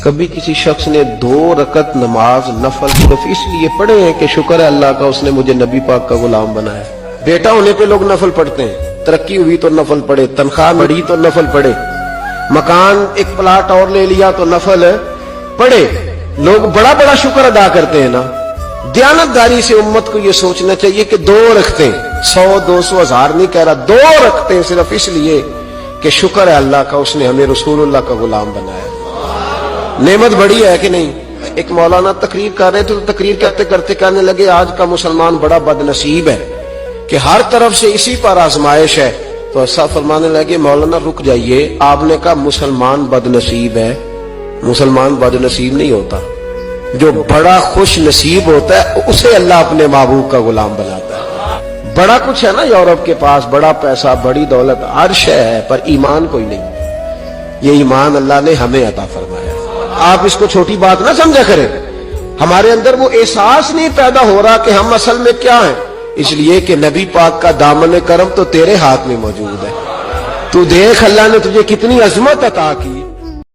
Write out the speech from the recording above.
کبھی کسی شخص نے 2 رکعت نماز نفل صرف اس لیے پڑھے ہیں کہ شکر ہے اللہ کا اس نے مجھے نبی پاک کا غلام بنایا. بیٹا ہونے پہ لوگ نفل پڑھتے ہیں, ترقی ہوئی تو نفل پڑھے, تنخواہ بڑھی تو نفل پڑھے, مکان ایک پلاٹ اور لے لیا تو نفل پڑھے. لوگ بڑا بڑا شکر ادا کرتے ہیں نا. دیانتداری سے امت کو یہ سوچنا چاہیے کہ 2 رکھتے ہیں, 100 200 1000 نہیں کہہ رہا, 2 رکھتے ہیں صرف اس لیے کہ شکر ہے اللہ کا اس نے ہمیں رسول اللہ کا غلام بنایا. نعمت بڑی ہے کہ نہیں؟ ایک مولانا تقریر کر رہے تھے تو تقریر کرتے کرتے کہنے لگے آج کا مسلمان بڑا بد نصیب ہے کہ ہر طرف سے اسی پر آزمائش ہے. تو ایسا فرمانے لگے مولانا رک جائیے, آپ نے کہا مسلمان بد نصیب ہے. مسلمان بد نصیب نہیں ہوتا, جو بڑا خوش نصیب ہوتا ہے اسے اللہ اپنے محبوب کا غلام بناتا ہے. بڑا کچھ ہے نا یورپ کے پاس, بڑا پیسہ, بڑی دولت, ہر شے ہے, پر ایمان کوئی نہیں. یہ ایمان اللہ نے ہمیں عطا فرمایا. آپ اس کو چھوٹی بات نہ سمجھا کریں. ہمارے اندر وہ احساس نہیں پیدا ہو رہا کہ ہم اصل میں کیا ہیں, اس لیے کہ نبی پاک کا دامن کرم تو تیرے ہاتھ میں موجود ہے. تو دیکھ اللہ نے تجھے کتنی عظمت عطا کی.